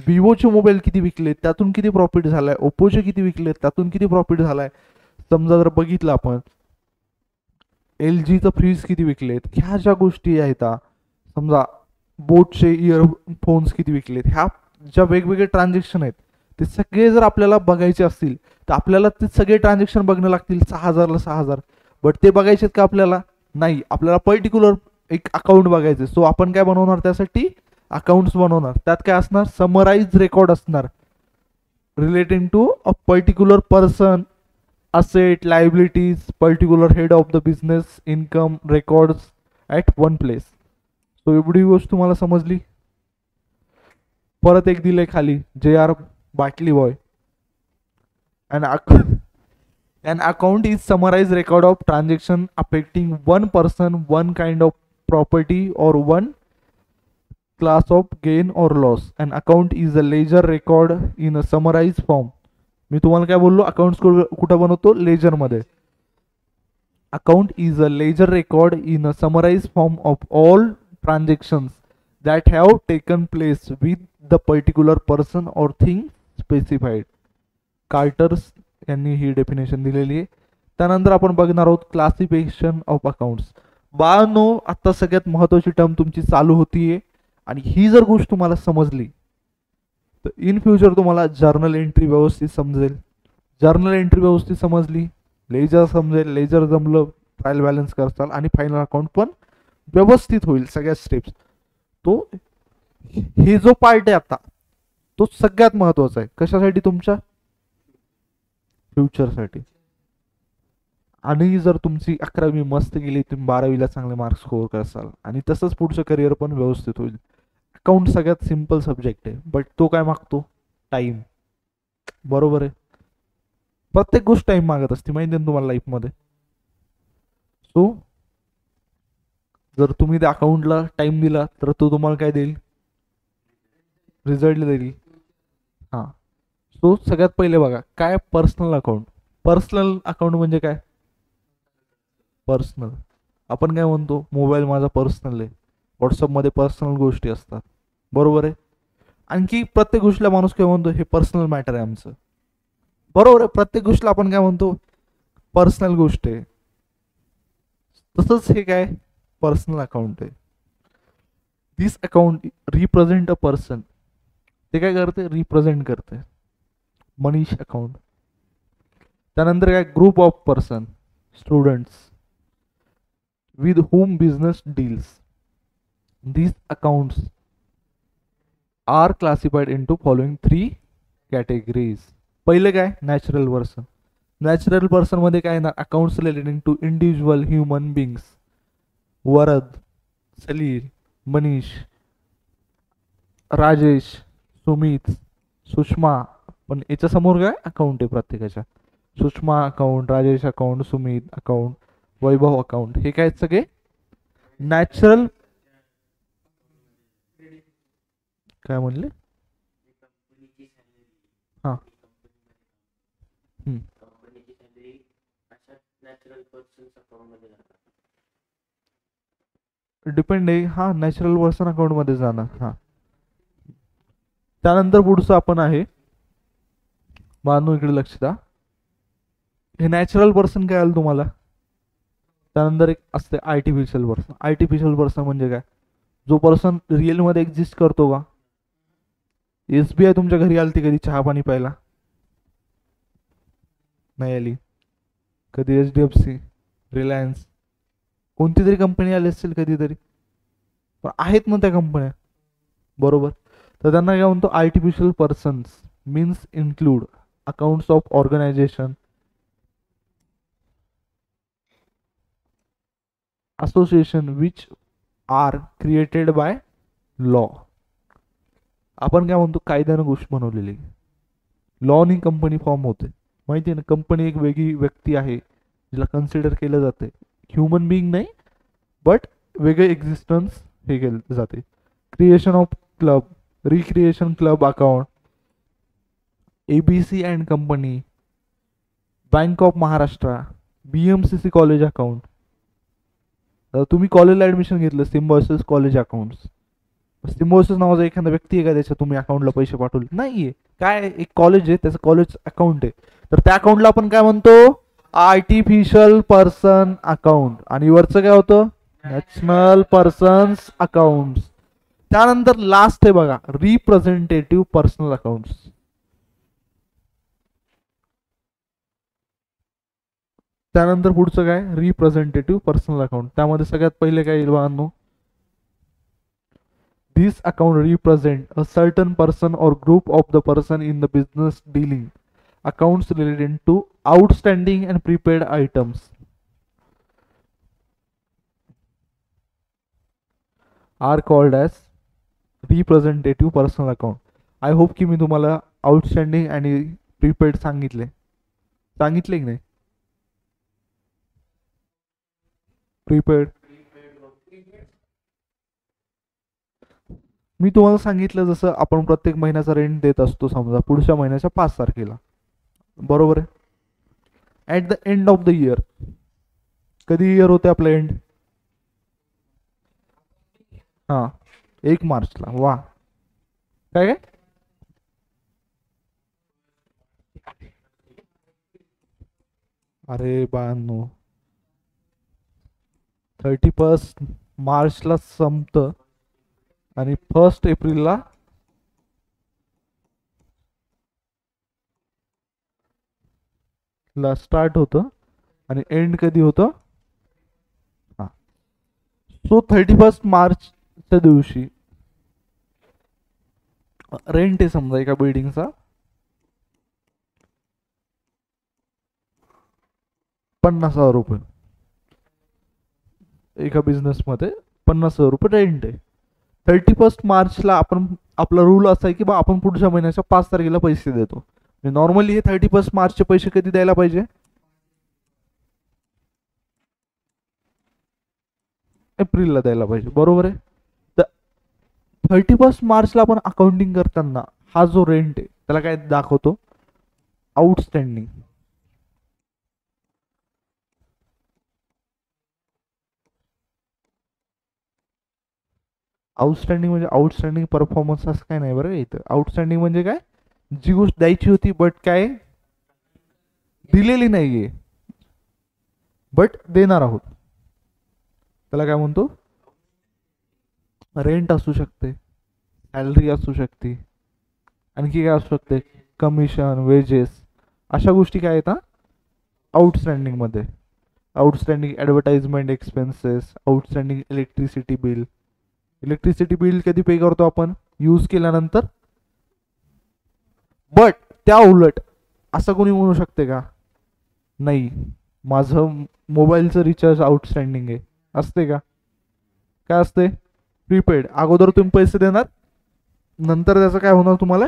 विवोचे मोबाईल किती विकले त्यातून किती प्रॉफिट झालाय, ओप्पोचे किती विकले त्यातून किती प्रॉफिट झालाय. समजा जर बघितलं आपण एल जीचं फ्रीज किती विकलेत, ह्या ज्या गोष्टी आहेत समजा बोटचे इयरफोन्स किती विकलेत, ह्या ज्या वेगवेगळे ट्रान्झॅक्शन आहेत ते सगळे जर आपल्याला बघायचे असतील तर आपल्याला ते सगळे ट्रान्झॅक्शन बघणं लागतील 6,000ला 6,000. बट ते बघायचे का आपल्याला नाही, आपल्याला पर्टिक्युलर एक अकाउंट बघायचे. सो आपण काय बनवणार त्यासाठी अकाउंट्स बनवणार. त्यात काय असणार समराइज रेकॉर्ड असणार relating to a particular person, asset, liabilities, particular head of the business, income, records at one place. So एवढी गोष्ट तुम्हाला समजली. परत एक दिले खाली JR बाटली boy. An account is summarized record of transaction affecting one person, one kind of property or one class of gain or loss. An account is a ledger record in a summarized form. मी तुम्हाला काय बोललो, अकाउंट्स कुठं बनवतो लेजरमध्ये. Account is a ledger record in a summarise form of all transactions that have taken place with the particular person or thing specified. Carter's यांनी ही डेफिनेशन दिलेली आहे. त्यानंतर आपण बघणार आहोत क्लासिफिकेशन ऑफ अकाउंट्स. बाळांनो आता सगळ्यात महत्वाची टर्म तुमची चालू होतीये आणि ही जर गोष्ट तुम्हाला समजली तर इन फ्युचर तुम्हाला जर्नल एंट्री व्यवस्थित समजेल. जर्नल एंट्री व्यवस्थित समजली, लेजर समजेल, लेजर जमलं ट्रायल बॅलन्स करताल आणि फायनल अकाउंट पण व्यवस्थित होईल सगळ्या स्टेप्स. तो हे जो पार्ट आहे आता तो सगळ्यात महत्वाचा आहे. कशासाठी? तुमच्या फ्युचरसाठी. आणि जर तुमची 11वी मस्त गेली तुम्ही 12वीला चांगले मार्क्स स्कोअर करसाल आणि तसंच पुढचं करिअर पण व्यवस्थित होईल. अकाउंट सगळ्यात सिम्पल सब्जेक्ट आहे बट तो काय मागतो? टाइम. बरोबर आहे. प्रत्येक गोष्ट टाइम मागत असते माहिती आहे तुम्हाला लाईफमध्ये. सो जर तुम्ही त्या अकाउंटला टाइम दिला तर तो तुम्हाला काय देईल? रिझल्ट देईल. हां. सो सगळ्यात पहिले बघा काय पर्सनल अकाउंट. पर्सनल अकाउंट म्हणजे काय? पर्सनल. आपण काय म्हणतो मोबाईल माझा पर्सनल आहे, व्हॉट्सअपमध्ये पर्सनल गोष्टी असतात. बरोबर आहे. आणखी प्रत्येक गोष्टीला माणूस काय म्हणतो? हे पर्सनल मॅटर आहे आमचं. बरोबर आहे. प्रत्येक गोष्टीला आपण काय म्हणतो? पर्सनल गोष्ट आहे. तसंच हे काय पर्सनल अकाउंट आहे. दिस अकाउंट रिप्रेझेंट अ पर्सन. ते काय करते? रिप्रेझेंट करते. मनीष अकाउंट. त्यानंतर काय? Group of person, students with whom business deals. These accounts are classified into following 3 categories. पहिले काय? Natural person. नॅचरल पर्सन मध्ये काय येणार? Accounts relating to individual human beings. Varad, Salil, Manish, Rajesh, Sumit, Sushma. पण याच्या समोर काय? अकाउंट आहे प्रत्येकाच्या. Sushma account, Rajesh account, Sumit account, Vaibhav account. हे काय सगळे नॅचरल. काय म्हणले? हा. डिपेंड आहे. हा नॅचरल पर्सन अकाउंट मध्ये जाणार. हा. त्यानंतर पुढचं आपण आहे बांधू इकडे लक्ष द्या. हे नॅचरल पर्सन काय आलं तुम्हाला? त्यानंतर एक असते आर्टिफिशियल पर्सन. आर्टिफिशियल पर्सन म्हणजे काय? जो पर्सन रिअल मध्ये एक्झिस्ट करतो का? SBI तुमच्या घरी आलती कधी चहा पाणी प्यायला? नाही आली. कधी HDFC, रिलायन्स, कोणती तरी कंपनी आली असेल कधीतरी, पण आहेत ना त्या कंपन्या. बरोबर. तर त्यांना काय म्हणतो? Artificial persons means include accounts of organisation, association which are created by law. आपण काय म्हणतो? कायद्यानं गोष्ट बनवलेली. लॉनी कंपनी फॉर्म होते माहिती आहे ना. कंपनी एक वेगळी व्यक्ती आहे जिला कन्सिडर केलं जाते. ह्युमन बिईंग नाही बट वेगळे एक्झिस्टन्स हे केलं जाते. Creation of club, recreation club account, ABC and company, bank of Maharashtra, BMCC college account. तुम्ही कॉलेजला ऍडमिशन घेतलं, सिम्बॉयसिस कॉलेज अकाउंट्स. सिम्बॉसिस नावाचा एखादा व्यक्ती आहे का त्याच्या तुम्ही अकाउंटला पैसे पाठवले? नाहीये. काय एक कॉलेज आहे, त्याचं कॉलेज अकाउंट आहे. तर त्या अकाउंटला आपण काय म्हणतो? Artificial person account. आणि वरचं काय होतं? National persons account. त्यानंतर लास्ट आहे बघा, रिप्रेझेंटेटिव्ह पर्सनल अकाउंट. त्यानंतर पुढचं काय? Representative personal account. त्यामध्ये सगळ्यात पहिले काय येईल बाळांनो? This account represent a certain person or group of the person in the business dealing. Accounts related to outstanding and prepaid items are called as representative personal account. I hope की मी तुम्हाला आउटस्टँडिंग आणि प्रीपेड सांगितले की नाही? प्रीपेड मी तुम्हाला सांगितलं, जसं आपण प्रत्येक महिन्याचा रेंट देत असतो, समजा पुढच्या महिन्याच्या 5 तारखेला, बरोबर आहे. At the end of the year, कधी इयर होते आपलं एंड? हां, 1 मार्चला. वा, काय काय? अरे बाळांनो, 31 मार्चला संपतं आणि 1 एप्रिलला स्टार्ट होतं आणि एंड कधी होतं? हां, सो 31 मार्चच्या दिवशी रेंट आहे समजा एका बिल्डिंगचा 50,000 रुपये. एका बिझनेसमध्ये 50,000 रुपये रेंट आहे. 31 मार्चला आपण, आपला रूल असा आहे की बा आपण पुढच्या महिन्याच्या 5 तारखेला पैसे देतो. नॉर्मली हे 31 मार्चचे पैसे कधी द्यायला पाहिजे? एप्रिलला द्यायला पाहिजे, बरोबर आहे. तर 31 मार्चला आपण अकाउंटिंग करताना हा जो रेंट आहे त्याला काय दाखवतो? आउटस्टँडिंग. आउटस्टँडिंग म्हणजे आउटस्टँडिंग परफॉर्मन्स असं काय नाही बरं इथं. आउटस्टँडिंग म्हणजे काय? जी गोष्ट द्यायची होती बट काय दिलेली नाहीये, बट देणार आहोत, त्याला काय म्हणतो? रेंट असू शकते, सॅलरी असू शकते, आणखी काय असू शकते? कमिशन, वेजेस, अशा गोष्टी काय येतात आउटस्टँडिंग मध्ये. Outstanding advertisement expenses, outstanding electricity bill. Electricity bill कधी पे करतो आपण? यूज केल्यानंतर. बट त्या उलट असं कोणी म्हणू शकते का? नाही, माझं मोबाईलचं रिचार्ज आउटस्टँडिंग आहे, असते का? काय असते? प्रीपेड. अगोदर तुम्ही पैसे देणार, नंतर त्याचं काय होणार? तुम्हाला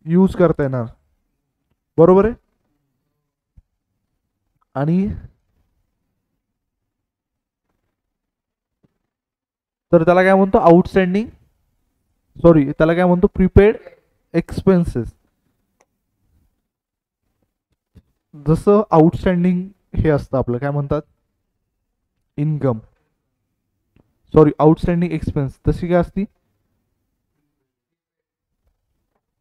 यूज करता येणार, बरोबर आहे. आणि तर त्याला काय म्हणतो? आउटस्टँडिंग, सॉरी, त्याला काय म्हणतो? Prepaid expenses. जसं आउटस्टँडिंग हे असतं आपलं काय म्हणतात? इन्कम. सॉरी, आउटस्टँडिंग एक्सपेन्स तशी काय असती?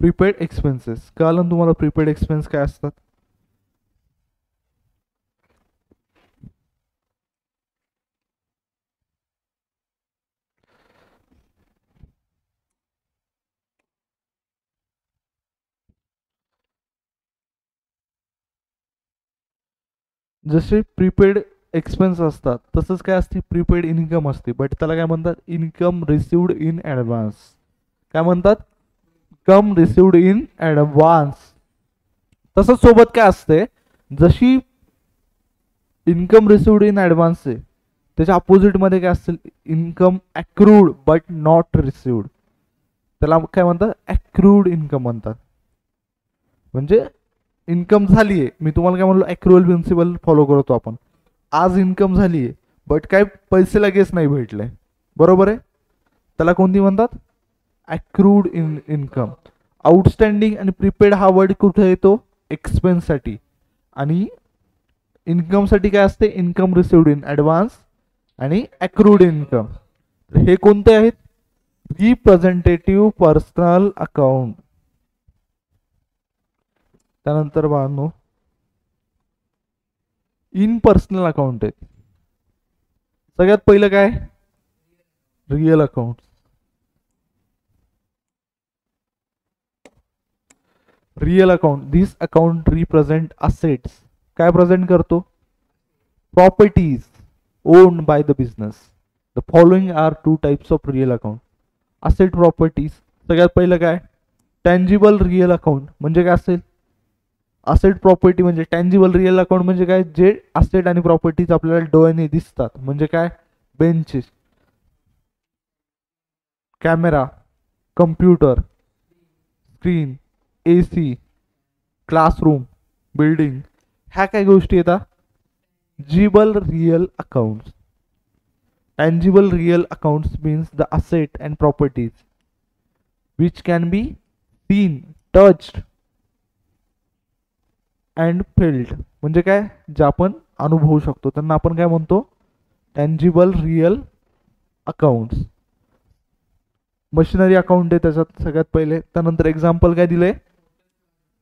Prepaid expenses. कळलं तुम्हाला प्रीपेड एक्सपेन्स काय असतात? जसे प्रीपेड एक्सपेन्स असतात तसंच काय असते? प्रीपेड इन्कम असते, बट त्याला काय म्हणतात? Income received in advance. काय म्हणतात? Income received in advance. तसंच सोबत काय असते? जशी इन्कम रिसिव्ड इन ॲडव्हान्स आहे त्याच्या अपोजिटमध्ये काय असेल? Income accrued but not received. त्याला काय म्हणतात? ॲक्रूड इन्कम म्हणतात. म्हणजे इन्कम झाली आहे, मी तुम्हाला काय म्हणलो? ॲक्रुअल प्रिन्सिपल फॉलो करतो आपण. आज इन्कम झाली आहे बट काय पैसे लगेच नाही भेटले, बरोबर आहे. त्याला कोणती म्हणतात? ॲक्रूड इन्कम. आउटस्टँडिंग आणि प्रीपेड हा वर्ड कुठे येतो? एक्सपेन्ससाठी. आणि इन्कमसाठी काय असते? इन्कम रिसिव्ड इन ॲडव्हान्स आणि ॲक्रूड इन्कम. हे कोणते आहेत? Representative personal account. त्यानंतर बाळांनो इन पर्सनल अकाउंट आहेत. सगळ्यात पहिलं काय real account. Real account this account represent assets. काय प्रेझेंट करतो properties owned by the business. The following are two types of real account. Asset properties. सगळ्यात पहिलं काय टँजिबल रिअल अकाउंट म्हणजे काय असेल असेट प्रॉपर्टी म्हणजे टँजिबल रिअल अकाउंट म्हणजे काय जे असेट आणि प्रॉपर्टीज आपल्याला डोळ्याने दिसतात म्हणजे काय benches camera computer screen AC classroom building ह्या काय गोष्टी येतात जिबल real accounts. Tangible real accounts means the asset and properties which can be seen touched and felt म्हणजे काय जे आपण अनुभवू शकतो त्यांना आपण काय म्हणतो tangible real accounts. Machinery account आहे त्याच्यात सगळ्यात पहिले. त्यानंतर एक्झाम्पल काय दिले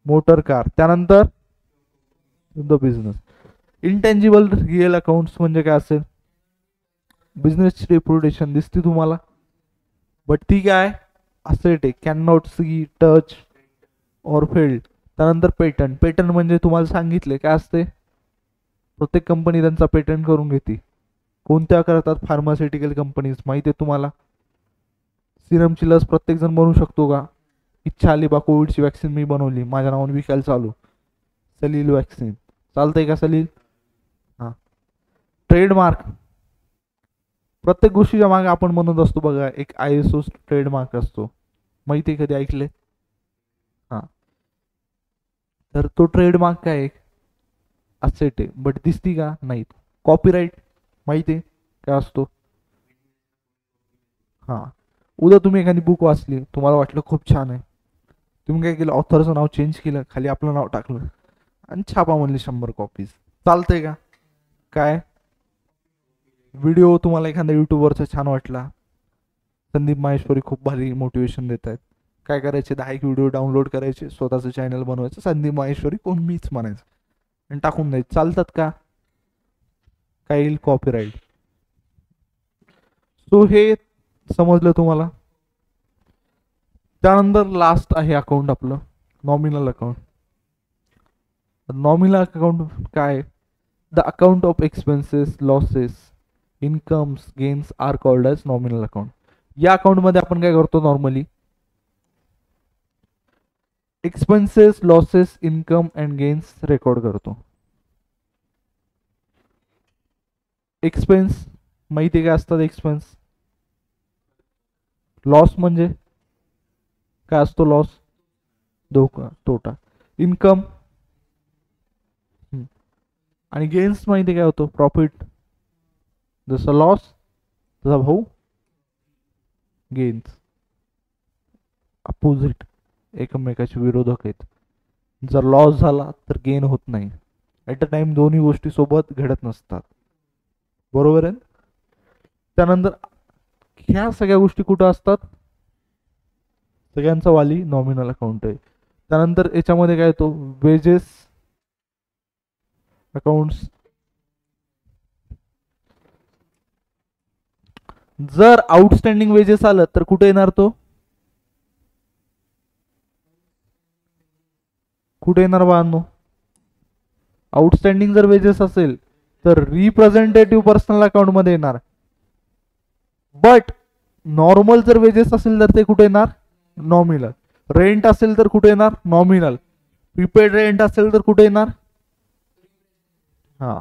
मोटर कार. त्यानंतर the business. Intangible real accounts म्हणजे काय असेल बिझनेसची रेप्युटेशन दिसते तुम्हाला बट ती काय असेट आहे कॅन नॉट सी टच और फेल्ड. त्यानंतर पेटंट. पेटंट म्हणजे तुम्हाला सांगितले काय असते प्रत्येक कंपनी त्यांचा पेटंट करून घेते. कोणत्या करतात फार्मास्युटिकल कंपनीज माहिती आहे तुम्हाला. सिरमची लस प्रत्येक जण बनवू शकतो का इच्छा आली बा कोविडची वॅक्सिन मी बनवली माझ्या नावाने विकायला चालू सलील वॅक्सिन चालतंय का सलील. हां ट्रेडमार्क. प्रत्येक गोष्टीच्या मागे आपण म्हणत असतो बघा एक ISO ट्रेडमार्क असतो माहिती आहे कधी ऐकले. हां तर तो ट्रेडमार्क काय एक असेट आहे बट दिसती का नाही. कॉपीराईट माहिती आहे काय असतो. हां उद्या तुम्ही एखादी बुक वाचली तुम्हाला वाटलं खूप छान आहे तुम्ही काय केलं ऑथरचं नाव चेंज केलं खाली आपलं नाव टाकलं आणि छापा म्हणली 100 कॉपीज चालतंय का. काय व्हिडिओ तुम्हाला एखाद्या युट्यूबवरचा छान वाटला संदीप माहेश्वरी खूप भारी मोटिवेशन देत आहेत काय करायचे 10 व्हिडिओ डाउनलोड करायचे स्वतःचं चॅनल बनवायचं संदीप माहेश्वरी कोण मीच म्हणायचं आणि टाकून द्यायचं चालतात का काय येईल कॉपीराईट. सो हे समजलं तुम्हाला. त्यानंतर लास्ट आहे अकाउंट आपलं नॉमिनल अकाउंट. नॉमिनल अकाउंट काय the account of expenses losses incomes gains are called as nominal account. या अकाउंटमध्ये आपण काय करतो normally expenses losses income and gains record करतो. एक्सपेन्स माहिती काय असतात एक्सपेन्स. लॉस म्हणजे काय असतो लॉस धोका तोटा. इन्कम आणि गेन्स माहिती काय होतो प्रॉफिट. जसं लॉस तसा भाऊ गेन्स अपोजिट एकमेकाचे विरोधक आहेत. जर लॉस झाला तर गेन होत नाही. ॲट अ टाइम दोन्ही गोष्टी सोबत घडत नसतात बरोबर आहे. त्यानंतर ह्या सगळ्या गोष्टी कुठं असतात सगळ्यांचा वाली नॉमिनल अकाउंट आहे. त्यानंतर याच्यामध्ये काय येतो वेजेस अकाउंट्स. जर आउटस्टँडिंग वेजेस आलं तर कुठे येणार तो कुठे येणार बाळांनो आउटस्टँडिंग जर वेजेस असेल तर रिप्रेझेंटेटिव्ह पर्सनल अकाउंट मध्ये येणार. बट नॉर्मल जर वेजेस असेल तर ते कुठे येणार नॉमिनल. रेंट असेल तर कुठे येणार नॉमिनल. प्रीपेड रेंट असेल तर कुठे येणार हा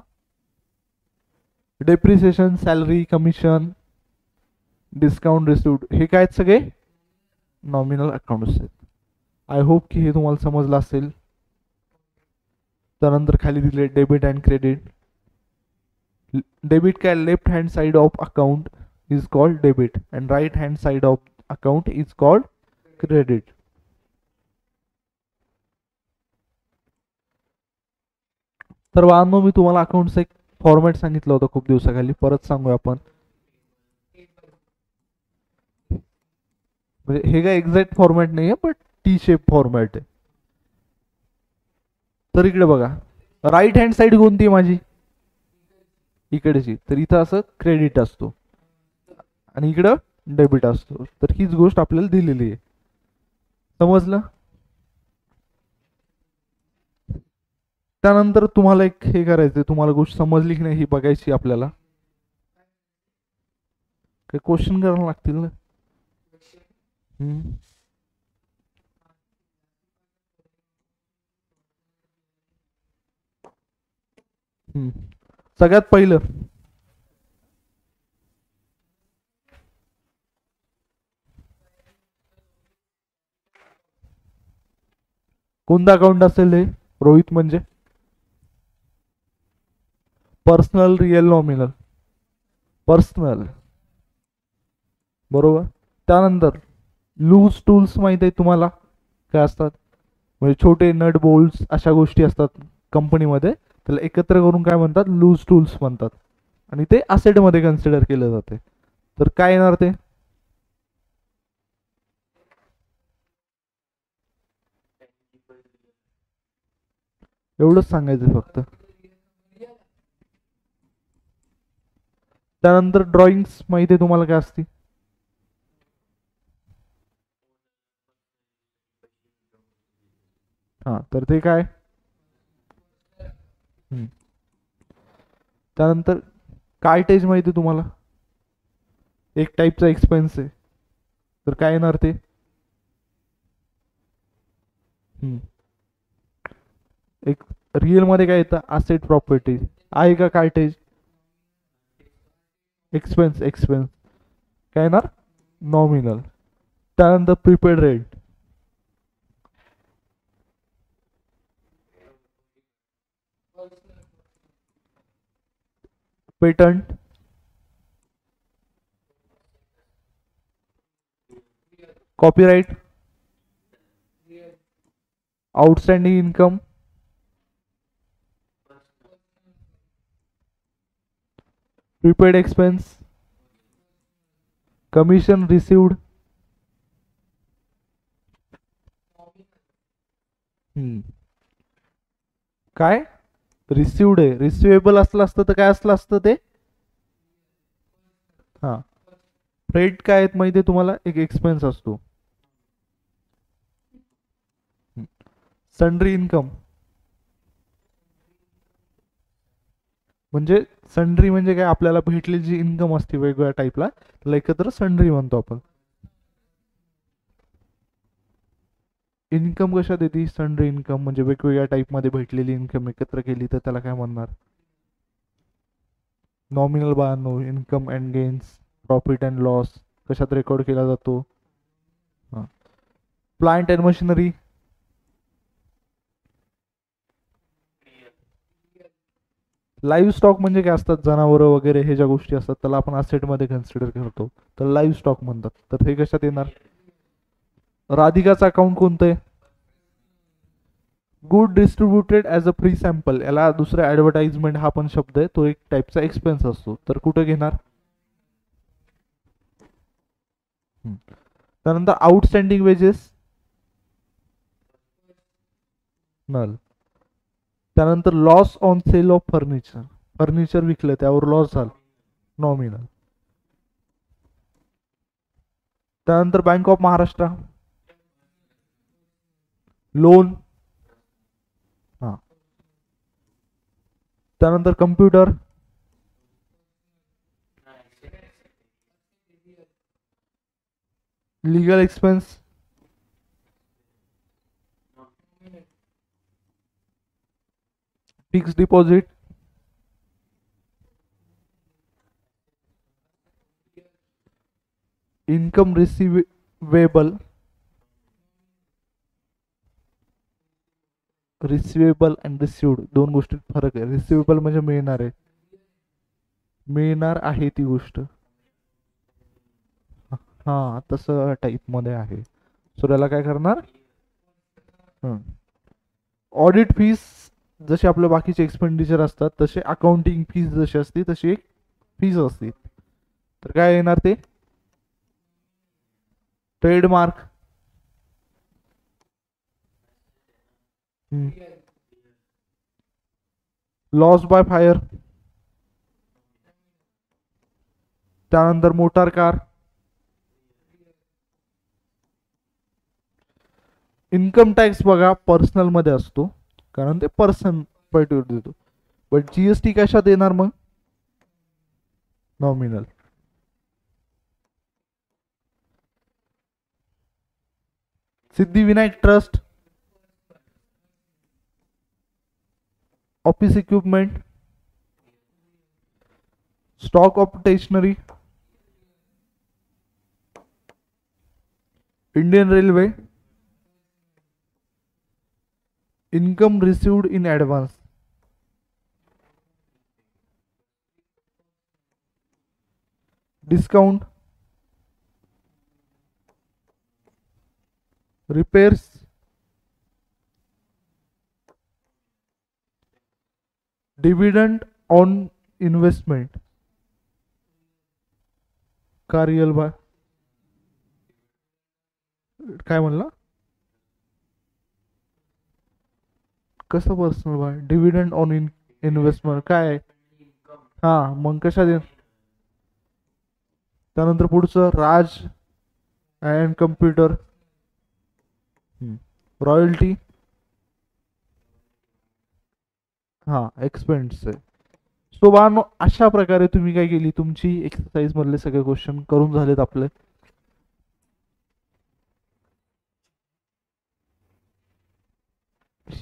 depreciation salary commission discount received हे काय सगळे नॉमिनल अकाउंट्स आहेत. आय होप की हे तुम्हाला समजलं असेल. त्यानंतर खाली दिले डेबिट अँड क्रेडिट. डेबिट काय left hand side of account is called debit and right hand side of account is called credit. तर बाळांनो मी तुम्हाला अकाउंटचा एक फॉर्मॅट सांगितलं होतं खूप दिवसाखाली परत सांगूया आपण. म्हणजे हे काय एक्झॅक्ट फॉर्मॅट नाही आहे, पण टी शेप फॉर्मॅट आहे. तर इकडे बघा, राईट हँड साईड कोणती आहे माझी? इकडेची. तर इथं असं क्रेडिट असतो आणि इकडं डेबिट असतो. तर हीच गोष्ट आपल्याला दिलेली आहे. समजलं? त्यानंतर तुम्हाला एक हे करायचंय, तुम्हाला गोष्ट समजली की नाही ही बघायची आपल्याला. काही क्वेश्चन करायला लागतील ना. हम्म. हम्म. सगळ्यात पहिलं कोणतं अकाउंट असेल हे रोहित? म्हणजे पर्सनल, रिअल, नॉमिनल. पर्सनल, बरोबर. त्यानंतर लूज टूल्स माहित आहे तुम्हाला काय असतात? म्हणजे छोटे नट बोल्ट्स अशा गोष्टी असतात कंपनीमध्ये, त्याला एकत्र करून काय म्हणतात? लूज टूल्स म्हणतात. आणि ते असेटमध्ये कन्सिडर केलं जाते. तर काय येणार ते? एवढंच सांगायचं फक्त. त्यानंतर ड्रॉइंग्स माहिती आहे तुम्हाला काय असते? हा, तर ते काय? हम्म. त्यानंतर कार्टेज माहिती आहे तुम्हाला? एक टाईपचा एक्सपेन्स आहे. तर काय येणार ते? हम्म. एक रिअल मध्ये काय येतं? असेट प्रॉपर्टी आहे का कार्टेज? एक्सपेन्स, एक्सपेन्स काय येणार? नॉमिनल. त्यानंतर prepaid rent, patent, copyright, outstanding income, prepaid expense, commission received. काय रिसिव्ड आहे? रिसिवेबल असलं असतं तर काय असलं असतं ते? हा. फ्रेट काय आहेत माहिती आहे तुम्हाला? एक एक्सपेन्स असतो. सन्ड्री इन्कम म्हणजे, सन्ड्री म्हणजे काय? आपल्याला भेटलेली जी इन्कम असते वेगवेगळ्या टाईपला, त्याला एकत्र सन्ड्री म्हणतो आपण. इन्कम कशात येते? सन्ड्री इन्कम म्हणजे वेगवेगळ्या टाईपमध्ये भेटलेली इन्कम एकत्र केली तर त्याला काय म्हणणार? नॉमिनल. बाळांनो, income and gains, profit and loss कशात रेकॉर्ड केला जातो? Plant and machinery, live stock म्हणजे काय असतात? जनावरं वगैरे हे ज्या गोष्टी असतात त्याला आपण असेटमध्ये कन्सिडर करतो, तर लाईव्ह स्टॉक म्हणतात. तर हे कशात येणार? राधिकाचं अकाउंट कोणतं आहे? Good distributed as a free sample, याला दुसरा ॲडव्हर्टाइजमेंट हा पण शब्द आहे, तो एक टाईपचा एक्सपेन्स असतो. तर कुठं घेणार? त्यानंतर आउटस्टँडिंग वेजेस, नल. त्यानंतर loss on sale of furniture, furniture विकलं त्यावर लॉस झाला, नॉमिनल. त्यानंतर बँक ऑफ महाराष्ट्र, लोन. हा. त्यानंतर computer, legal expense, fix deposit, income receivable. Receivable and received दोन गोष्टीत फरक आहे. रिसिवेबल म्हणजे मिळणार आहे, मिळणार आहे ती गोष्ट. हा, तसं टाईप मध्ये आहे. सो त्याला काय करणार? ऑडिट फीस, जसे आपले बाकीचे एक्सपेंडिचर असतात तसे अकाउंटिंग फीस जशी असते तशी एक फीस असते. तर काय येणार ते? ट्रेडमार्क, लॉस बाय फायर, त्यानंतर मोटार कार, इन्कम टॅक्स बघा पर्सनल मध्ये असतो कारण ते पर्सन पर्टिक्युलर देतो, बट जीएसटी कशात येणार मग? Nominal. Siddhivinayak trust, office equipment, stock of stationery, Indian railway, income received in advance, discount, repairs, dividend on investment, का रिअल बाय काय म्हणला, कसं personal by dividend on investment काय आहे? हा मग कशा दे. त्यानंतर पुढचं राज अँड कम्प्युटर, रॉयल्टी, हा एक्सपेन्स आहे. सो बानो अशा प्रकारे तुम्ही काय केली, तुमची एक्सरसाइज मधले सगळे क्वेश्चन करून झालेत आपले.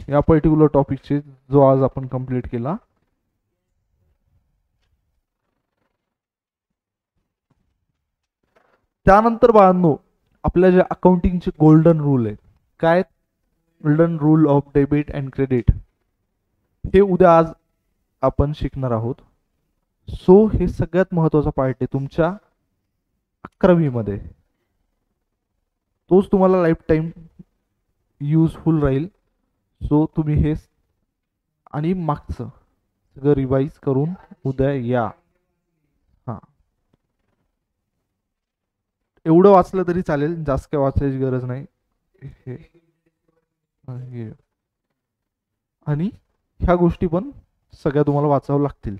या पर्टिक्युलर टॉपिकचे जो आज आपण कंप्लीट केला. त्यानंतर बाळांनो आपल्या जे अकाउंटिंगचे गोल्डन रूल आहे, काय golden rule of debit and credit, हे उद्या आज आपण शिकणार आहोत. सो हे सगळ्यात महत्वाचा पार्ट आहे तुमच्या 11वी मध्ये, तोच तुम्हाला लाईफ टाईम युजफुल राहील. सो तुम्ही हे आणि मागचं सगळं रिवाइज करून उद्या या. हा एवढं वाचलं तरी चालेल, जास्त काय वाचायची गरज नाही. आणि ह्या गोष्टी पण सगळ्या तुम्हाला वाचावं लागतील.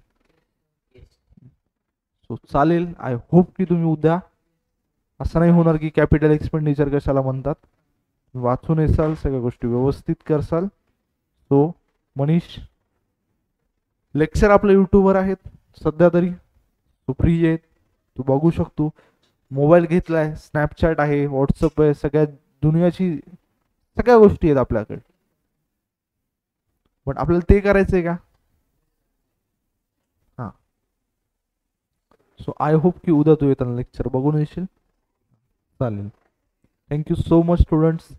सो चालेल. आय होप की तुम्ही उद्या असं नाही होणार की कॅपिटल एक्सपेंडिचर कशाला म्हणतात, वाचून येसाल, सगळ्या गोष्टी व्यवस्थित करसाल. सो मनीष लेक्चर आपल्या यूट्यूबवर आहेत सध्या तरी, तू फ्री आहे, तू बघू शकतो. मोबाईल घेतलाय, स्नॅपचॅट आहे, व्हॉट्सअप आहे, सगळ्या दुनियाची सगळ्या गोष्टी आहेत आपल्याकडे. पण आपल्याला ते करायचंय का? हा. सो आय होप की उद्या तू येताना लेक्चर बघून येशील. चालेल. Thank you so much students.